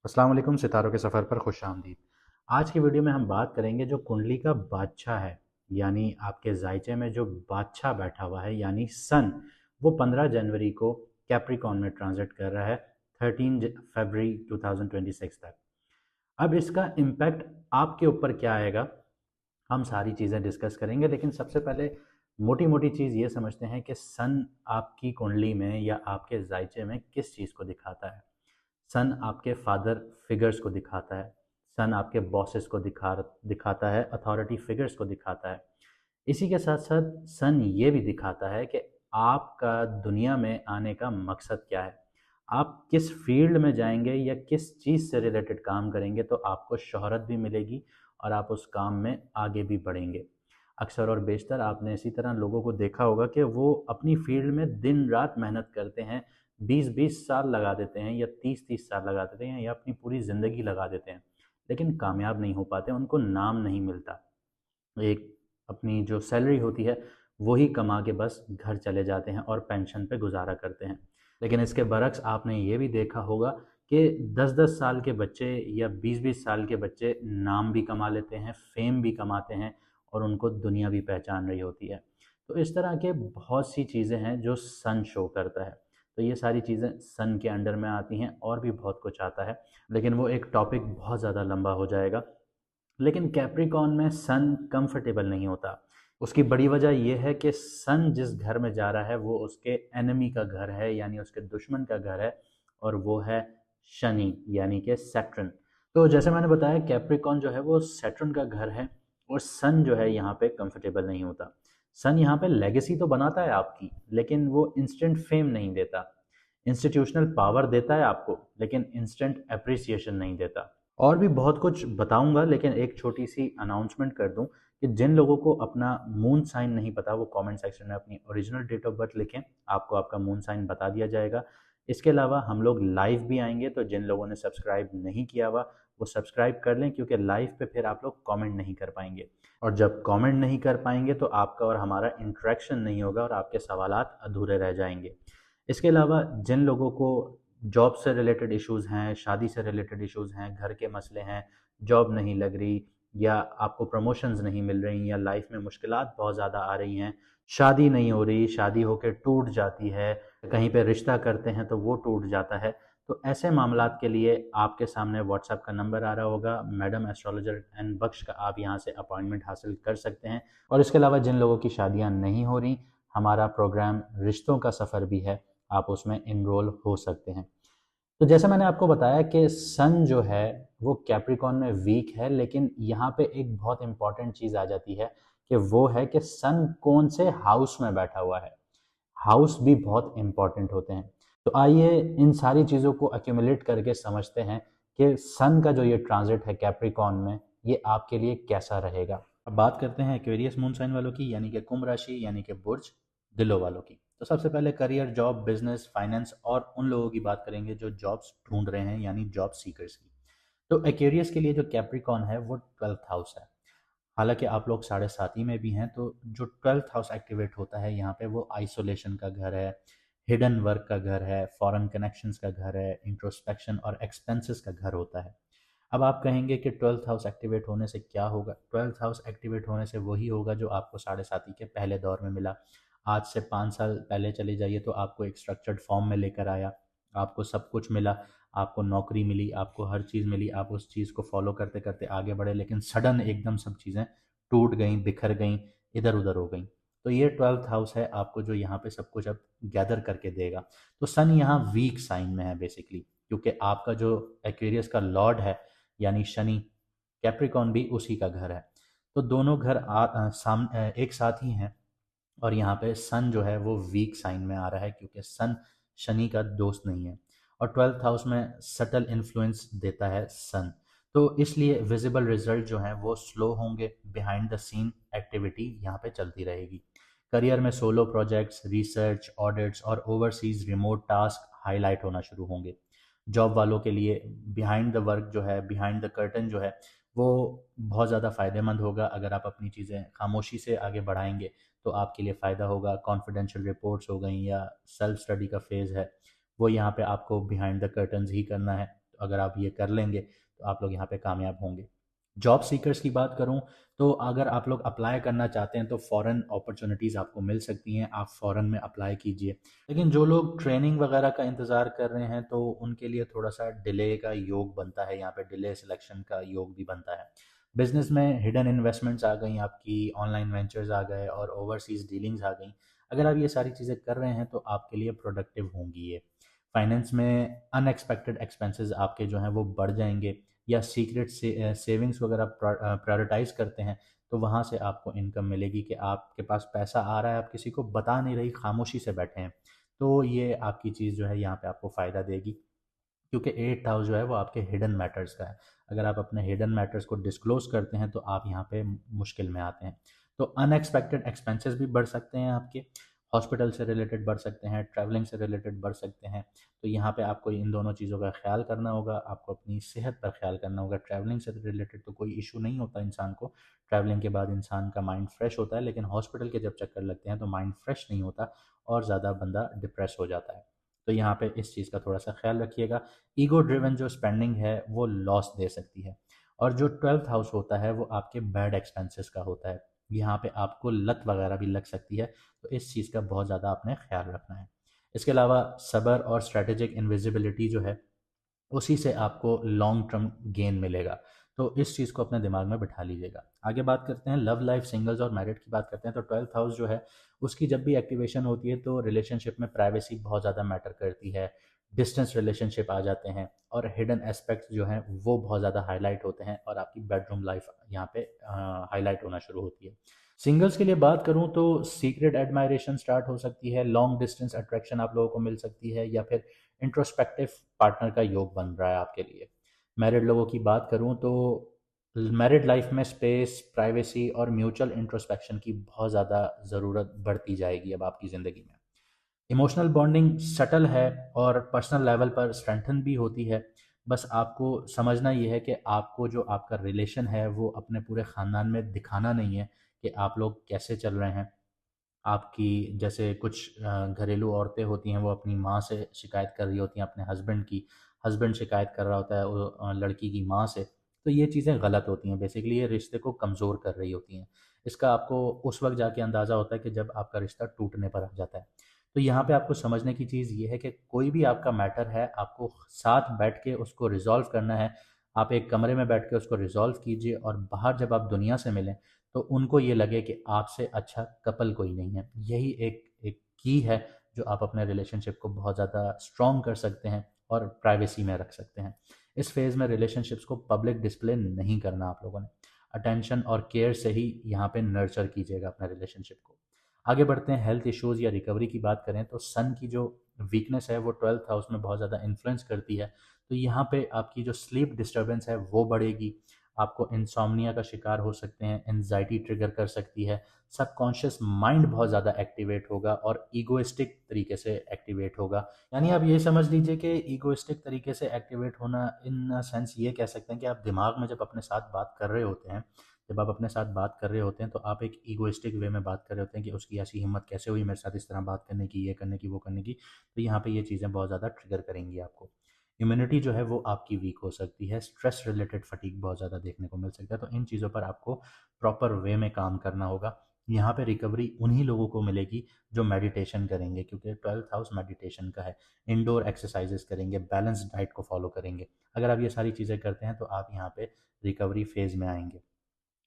अस्सलाम वालेकुम। सितारों के सफ़र पर खुश आमदीद। आज की वीडियो में हम बात करेंगे जो कुंडली का बादशाह है, यानी आपके जायचे में जो बादशाह बैठा हुआ है यानी सन, वो 15 जनवरी को कैप्रिकॉन में ट्रांजिट कर रहा है 13 फरवरी 2026 तक। अब इसका इम्पैक्ट आपके ऊपर क्या आएगा, हम सारी चीज़ें डिस्कस करेंगे। लेकिन सबसे पहले मोटी मोटी चीज़ ये समझते हैं कि सन आपकी कुंडली में या आपके जायचे में किस चीज़ को दिखाता है। सन आपके फादर फिगर्स को दिखाता है। सन आपके बॉसेस को दिखाता है, अथॉरिटी फिगर्स को दिखाता है। इसी के साथ साथ सन ये भी दिखाता है कि आपका दुनिया में आने का मकसद क्या है। आप किस फील्ड में जाएंगे या किस चीज़ से रिलेटेड काम करेंगे तो आपको शोहरत भी मिलेगी और आप उस काम में आगे भी बढ़ेंगे। अक्सर और बेशतर आपने इसी तरह लोगों को देखा होगा कि वो अपनी फील्ड में दिन रात मेहनत करते हैं, 20-20 साल लगा देते हैं या 30-30 साल लगा देते हैं या अपनी पूरी ज़िंदगी लगा देते हैं, लेकिन कामयाब नहीं हो पाते, उनको नाम नहीं मिलता। एक अपनी जो सैलरी होती है वही कमा के बस घर चले जाते हैं और पेंशन पे गुजारा करते हैं। लेकिन इसके बरक्स आपने ये भी देखा होगा कि 10-10 साल के बच्चे या 20-20 साल के बच्चे नाम भी कमा लेते हैं, फेम भी कमाते हैं और उनको दुनिया भी पहचान रही होती है। तो इस तरह के बहुत सी चीज़ें हैं जो सन शो करता है। तो ये सारी चीज़ें सन के अंडर में आती हैं और भी बहुत कुछ आता है, लेकिन वो एक टॉपिक बहुत ज़्यादा लंबा हो जाएगा। लेकिन कैप्रिकॉन में सन कंफर्टेबल नहीं होता। उसकी बड़ी वजह यह है कि सन जिस घर में जा रहा है वो उसके एनिमी का घर है, यानी उसके दुश्मन का घर है, और वो है शनि यानी कि सैटर्न। तो जैसे मैंने बताया कैप्रिकॉन जो है वो सैटर्न का घर है और सन जो है यहाँ पे कंफर्टेबल नहीं होता। सन यहाँ पे लेगेसी तो बनाता है आपकी, लेकिन वो इंस्टेंट फेम नहीं देता। इंस्टीट्यूशनल पावर देता है आपको, लेकिन इंस्टेंट अप्रिसिएशन नहीं देता। और भी बहुत कुछ बताऊंगा, लेकिन एक छोटी सी अनाउंसमेंट कर दूं कि जिन लोगों को अपना मून साइन नहीं पता वो कमेंट सेक्शन में अपनी ओरिजिनल डेट ऑफ बर्थ लिखें, आपको आपका मून साइन बता दिया जाएगा। इसके अलावा हम लोग लाइव भी आएंगे, तो जिन लोगों ने सब्सक्राइब नहीं किया हुआ वो सब्सक्राइब कर लें, क्योंकि लाइव पे फिर आप लोग कमेंट नहीं कर पाएंगे, और जब कमेंट नहीं कर पाएंगे तो आपका और हमारा इंटरेक्शन नहीं होगा और आपके सवालात अधूरे रह जाएंगे। इसके अलावा जिन लोगों को जॉब से रिलेटेड इश्यूज़ हैं, शादी से रिलेटेड इश्यूज़ हैं, घर के मसले हैं, जॉब नहीं लग रही या आपको प्रमोशंस नहीं मिल रही या लाइफ में मुश्किलात बहुत ज़्यादा आ रही हैं, शादी नहीं हो रही, शादी होके टूट जाती है, कहीं पे रिश्ता करते हैं तो वो टूट जाता है, तो ऐसे मामलात के लिए आपके सामने व्हाट्सएप का नंबर आ रहा होगा, मैडम एस्ट्रोलॉजर एंड बख्श का, आप यहाँ से अपॉइंटमेंट हासिल कर सकते हैं। और इसके अलावा जिन लोगों की शादियाँ नहीं हो रही, हमारा प्रोग्राम रिश्तों का सफ़र भी है, आप उसमें इनरोल हो सकते हैं। तो जैसे मैंने आपको बताया कि सन जो है वो कैप्रिकॉन में वीक है, लेकिन यहाँ पे एक बहुत इंपॉर्टेंट चीज़ आ जाती है कि वो है कि सन कौन से हाउस में बैठा हुआ है। हाउस भी बहुत इंपॉर्टेंट होते हैं। तो आइए इन सारी चीज़ों को एक्यूमुलेट करके समझते हैं कि सन का जो ये ट्रांजिट है कैप्रिकॉन में, ये आपके लिए कैसा रहेगा। अब बात करते हैं एक्वेरियस मून साइन वालों की, यानी कि कुंभ राशि यानी कि बुर्ज दिलो वालों की। तो सबसे पहले करियर, जॉब, बिजनेस, फाइनेंस और उन लोगों की बात करेंगे जो जॉब्स ढूंढ रहे हैं, यानी जॉब सीकर्स की। तो एक्वेरियस के लिए जो कैप्रिकॉन है वो 12th हाउस है। हालांकि आप लोग साढ़े साथी में भी हैं, तो जो 12th हाउस एक्टिवेट होता है यहाँ पे वो आइसोलेशन का घर है, हिडन वर्क का घर है, फॉरेन कनेक्शंस का घर है, इंट्रोस्पेक्शन और एक्सपेंसेस का घर होता है। अब आप कहेंगे कि 12th हाउस एक्टिवेट होने से क्या होगा। 12th हाउस एक्टिवेट होने से वही होगा जो आपको साढ़े साथी के पहले दौर में मिला। आज से 5 साल पहले चले जाइए तो आपको एक स्ट्रक्चर्ड फॉर्म में लेकर आया, आपको सब कुछ मिला, आपको नौकरी मिली, आपको हर चीज़ मिली, आप उस चीज़ को फॉलो करते करते आगे बढ़े, लेकिन सडन एकदम सब चीज़ें टूट गई, बिखर गई, इधर उधर हो गई। तो ये 12th हाउस है आपको जो यहाँ पे सब कुछ अब गैदर करके देगा। तो सन यहाँ वीक साइन में है बेसिकली, क्योंकि आपका जो एक्वेरियस का लॉर्ड है यानी शनि, कैप्रिकॉन भी उसी का घर है। तो दोनों घर एक साथ ही हैं, और यहाँ पे सन जो है वो वीक साइन में आ रहा है क्योंकि सन शनि का दोस्त नहीं है, और 12th हाउस में सटल इन्फ्लुएंस देता है सन। तो इसलिए विजिबल रिजल्ट जो हैं वो स्लो होंगे, बिहाइंड द सीन एक्टिविटी यहाँ पे चलती रहेगी। करियर में सोलो प्रोजेक्ट्स, रिसर्च, ऑडिट्स और ओवरसीज रिमोट टास्क हाईलाइट होना शुरू होंगे। जॉब वालों के लिए बिहाइंड द वर्क जो है, बिहाइंड द कर्टन जो है, वो बहुत ज़्यादा फ़ायदेमंद होगा। अगर आप अपनी चीज़ें खामोशी से आगे बढ़ाएंगे तो आपके लिए फ़ायदा होगा। कॉन्फिडेंशियल रिपोर्ट्स हो गई या सेल्फ स्टडी का फेज़ है, वो यहाँ पे आपको बिहाइंड द कर्टन्स ही करना है। अगर आप ये कर लेंगे तो आप लोग यहाँ पे कामयाब होंगे। जॉब सीकर्स की बात करूँ तो अगर आप लोग अप्लाई करना चाहते हैं तो फ़ॉरेन अपॉर्चुनिटीज़ आपको मिल सकती हैं, आप फ़ॉरेन में अप्लाई कीजिए। लेकिन जो लोग ट्रेनिंग वगैरह का इंतज़ार कर रहे हैं तो उनके लिए थोड़ा-सा डिले का योग बनता है, यहाँ पे डिले सिलेक्शन का योग भी बनता है। बिज़नेस में हिडन इन्वेस्टमेंट्स आ गई आपकी, ऑनलाइन वेंचर्स आ गए और ओवरसीज़ डीलिंग्स आ गई। अगर आप ये सारी चीज़ें कर रहे हैं तो आपके लिए प्रोडक्टिव होंगी ये। फाइनेंस में अनएक्सपेक्टेड एक्सपेंसेस आपके जो हैं वो बढ़ जाएंगे, या सीक्रेट से सेविंग्स वगैरह प्रायोरिटाइज करते हैं तो वहाँ से आपको इनकम मिलेगी कि आपके पास पैसा आ रहा है, आप किसी को बता नहीं रही, खामोशी से बैठे हैं। तो ये आपकी चीज़ जो है यहाँ पे आपको फ़ायदा देगी, क्योंकि 8th हाउस जो है वो आपके हिडन मैटर्स का है। अगर आप अपने हिडन मैटर्स को डिस्क्लोज करते हैं तो आप यहाँ पे मुश्किल में आते हैं। तो अनएक्सपेक्टेड एक्सपेंसेस भी बढ़ सकते हैं आपके, हॉस्पिटल से रिलेटेड बढ़ सकते हैं, ट्रैवलिंग से रिलेटेड बढ़ सकते हैं। तो यहाँ पे आपको इन दोनों चीज़ों का ख्याल करना होगा, आपको अपनी सेहत पर ख्याल करना होगा। ट्रैवलिंग से रिलेटेड तो कोई इशू नहीं होता इंसान को, ट्रैवलिंग के बाद इंसान का माइंड फ्रेश होता है, लेकिन हॉस्पिटल के जब चक्कर लगते हैं तो माइंड फ्रेश नहीं होता और ज़्यादा बंदा डिप्रेस हो जाता है। तो यहाँ पे इस चीज़ का थोड़ा-सा ख़्याल रखिएगा। ईगो ड्रिवन जो स्पेंडिंग है वो लॉस दे सकती है, और जो 12th हाउस होता है वो आपके बैड एक्सपेंसेस का होता है। यहाँ पे आपको लत वगैरह भी लग सकती है, तो इस चीज़ का बहुत ज़्यादा आपने ख़्याल रखना है। इसके अलावा सब्र और स्ट्रैटेजिक इन्विजिबिलिटी जो है, उसी से आपको लॉन्ग टर्म गेन मिलेगा। तो इस चीज़ को अपने दिमाग में बिठा लीजिएगा। आगे बात करते हैं लव लाइफ, सिंगल्स और मैरिड की बात करते हैं। तो 12th हाउस जो है उसकी जब भी एक्टिवेशन होती है तो रिलेशनशिप में प्राइवेसी बहुत ज़्यादा मैटर करती है। डिस्टेंस रिलेशनशिप आ जाते हैं और हिडन एस्पेक्ट्स जो हैं वो बहुत ज़्यादा हाईलाइट होते हैं, और आपकी बेडरूम लाइफ यहाँ पे हाईलाइट होना शुरू होती है। सिंगल्स के लिए बात करूँ तो सीक्रेट एडमायरेशन स्टार्ट हो सकती है, लॉन्ग डिस्टेंस अट्रैक्शन आप लोगों को मिल सकती है, या फिर इंट्रोस्पेक्टिव पार्टनर का योग बन रहा है आपके लिए। मैरिड लोगों की बात करूं तो मैरिड लाइफ में स्पेस, प्राइवेसी और म्यूचुअल इंट्रोस्पेक्शन की बहुत ज़्यादा ज़रूरत बढ़ती जाएगी अब आपकी ज़िंदगी में। इमोशनल बॉन्डिंग सटल है और पर्सनल लेवल पर स्ट्रेंथन भी होती है। बस आपको समझना ये है कि आपको जो आपका रिलेशन है वो अपने पूरे ख़ानदान में दिखाना नहीं है कि आप लोग कैसे चल रहे हैं। आपकी जैसे कुछ घरेलू औरतें होती हैं वो अपनी माँ से शिकायत कर रही होती हैं अपने हस्बैंड की, हस्बैंड शिकायत कर रहा होता है वो लड़की की माँ से। तो ये चीज़ें गलत होती हैं, बेसिकली ये रिश्ते को कमज़ोर कर रही होती हैं। इसका आपको उस वक्त जाके अंदाज़ा होता है कि जब आपका रिश्ता टूटने पर आ जाता है। तो यहाँ पे आपको समझने की चीज़ ये है कि कोई भी आपका मैटर है, आपको साथ बैठ के उसको रिजॉल्व करना है। आप एक कमरे में बैठ के उसको रिजॉल्व कीजिए, और बाहर जब आप दुनिया से मिलें तो उनको ये लगे कि आपसे अच्छा कपल कोई नहीं है। यही एक एक की है जो आप अपने रिलेशनशिप को बहुत ज़्यादा स्ट्रॉन्ग कर सकते हैं और प्राइवेसी में रख सकते हैं। इस फेज़ में रिलेशनशिप्स को पब्लिक डिस्प्ले नहीं करना आप लोगों ने। अटेंशन और केयर से ही यहाँ पे नर्चर कीजिएगा अपने रिलेशनशिप को। आगे बढ़ते हैं, हेल्थ इश्यूज़ या रिकवरी की बात करें तो सन की जो वीकनेस है वो 12th हाउस में बहुत ज़्यादा इन्फ्लुएंस करती है। तो यहाँ पे आपकी जो स्लीप डिस्टर्बेंस है वो बढ़ेगी, आपको इंसोम्निया का शिकार हो सकते हैं, एंजाइटी ट्रिगर कर सकती है, सबकॉन्शियस माइंड बहुत ज़्यादा एक्टिवेट होगा और ईगोइस्टिक तरीके से एक्टिवेट होगा। यानी आप ये समझ लीजिए कि ईगोइस्टिक तरीके से एक्टिवेट होना इन सेंस ये कह सकते हैं कि आप दिमाग में जब अपने साथ बात कर रहे होते हैं, जब आप अपने साथ बात कर रहे होते हैं तो आप एक ईगोइस्टिक वे में बात कर रहे होते हैं कि उसकी ऐसी हिम्मत कैसे हुई मेरे साथ इस तरह बात करने की, ये करने की, वो करने की। तो यहाँ पे ये चीज़ें बहुत ज़्यादा ट्रिगर करेंगी आपको। इम्यूनिटी जो है वो आपकी वीक हो सकती है, स्ट्रेस रिलेटेड फटीग बहुत ज़्यादा देखने को मिल सकता है। तो इन चीज़ों पर आपको प्रॉपर वे में काम करना होगा। यहाँ पे रिकवरी उन्हीं लोगों को मिलेगी जो मेडिटेशन करेंगे, क्योंकि 12th हाउस मेडिटेशन का है। इंडोर एक्सरसाइजेस करेंगे, बैलेंस्ड डाइट को फॉलो करेंगे। अगर आप ये सारी चीज़ें करते हैं तो आप यहाँ पे रिकवरी फेज़ में आएंगे।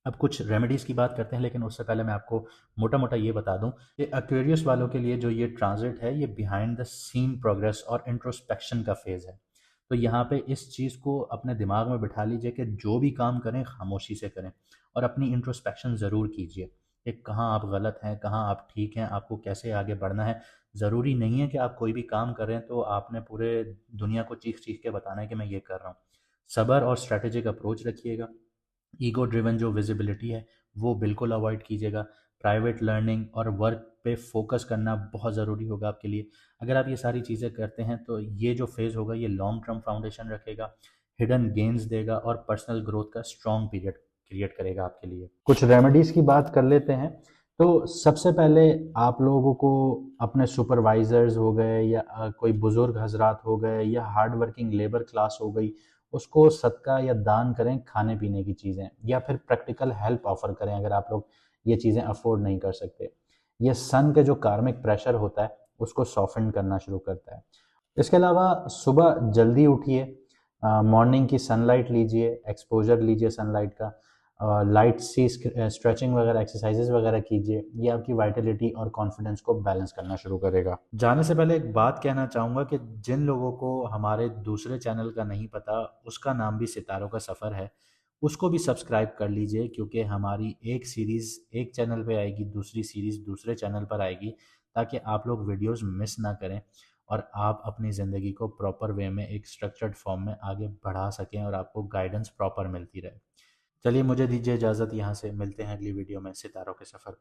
अब कुछ रेमेडीज़ की बात करते हैं, लेकिन उससे पहले मैं आपको मोटा-मोटा ये बता दूँ कि एक्वेरियस वालों के लिए जो ये ट्रांज़िट है, ये बिहाइंड द सीन प्रोग्रेस और इंट्रोस्पेक्शन का फ़ेज़ है। तो यहाँ पे इस चीज़ को अपने दिमाग में बिठा लीजिए कि जो भी काम करें खामोशी से करें, और अपनी इंट्रोस्पेक्शन ज़रूर कीजिए कि कहाँ आप गलत हैं, कहाँ आप ठीक हैं, आपको कैसे आगे बढ़ना है। ज़रूरी नहीं है कि आप कोई भी काम करें तो आपने पूरे दुनिया को चीख-चीख के बताना है कि मैं ये कर रहा हूँ। सब्र और स्ट्रैटेजिक अप्रोच रखिएगा। ईगो ड्रिवन जो विजिबिलिटी है वो बिल्कुल अवॉइड कीजिएगा। प्राइवेट लर्निंग और वर्क पे फोकस करना बहुत ज़रूरी होगा आपके लिए। अगर आप ये सारी चीज़ें करते हैं तो ये जो फेज़ होगा ये लॉन्ग टर्म फाउंडेशन रखेगा, हिडन गेन्स देगा और पर्सनल ग्रोथ का स्ट्रॉन्ग पीरियड क्रिएट करेगा आपके लिए। कुछ रेमेडीज़ की बात कर लेते हैं। तो सबसे पहले आप लोगों को अपने सुपरवाइजर्स हो गए, या कोई बुज़ुर्ग हजरात हो गए, या हार्ड वर्किंग लेबर क्लास हो गई, उसको सदका या दान करें खाने पीने की चीज़ें, या फिर प्रैक्टिकल हेल्प ऑफ़र करें अगर आप लोग ये चीज़ें अफ़ोर्ड नहीं कर सकते। ये सन का जो कार्मिक प्रेशर होता है उसको सॉफ्टन करना शुरू करता है। इसके अलावा सुबह जल्दी उठिए, मॉर्निंग की सनलाइट लीजिए, एक्सपोजर लीजिए सनलाइट का, लाइट सी स्ट्रेचिंग वगैरह एक्सरसाइजेज वगैरह कीजिए। ये आपकी वाइटलिटी और कॉन्फिडेंस को बैलेंस करना शुरू करेगा। जाने से पहले एक बात कहना चाहूँगा कि जिन लोगों को हमारे दूसरे चैनल का नहीं पता, उसका नाम भी सितारों का सफ़र है, उसको भी सब्सक्राइब कर लीजिए, क्योंकि हमारी एक सीरीज़ एक चैनल पे आएगी, दूसरी सीरीज़ दूसरे चैनल पर आएगी, ताकि आप लोग वीडियोस मिस ना करें और आप अपनी ज़िंदगी को प्रॉपर वे में एक स्ट्रक्चर्ड फॉर्म में आगे बढ़ा सकें और आपको गाइडेंस प्रॉपर मिलती रहे। चलिए मुझे दीजिए इजाज़त, यहाँ से मिलते हैं अगली वीडियो में सितारों के सफ़र।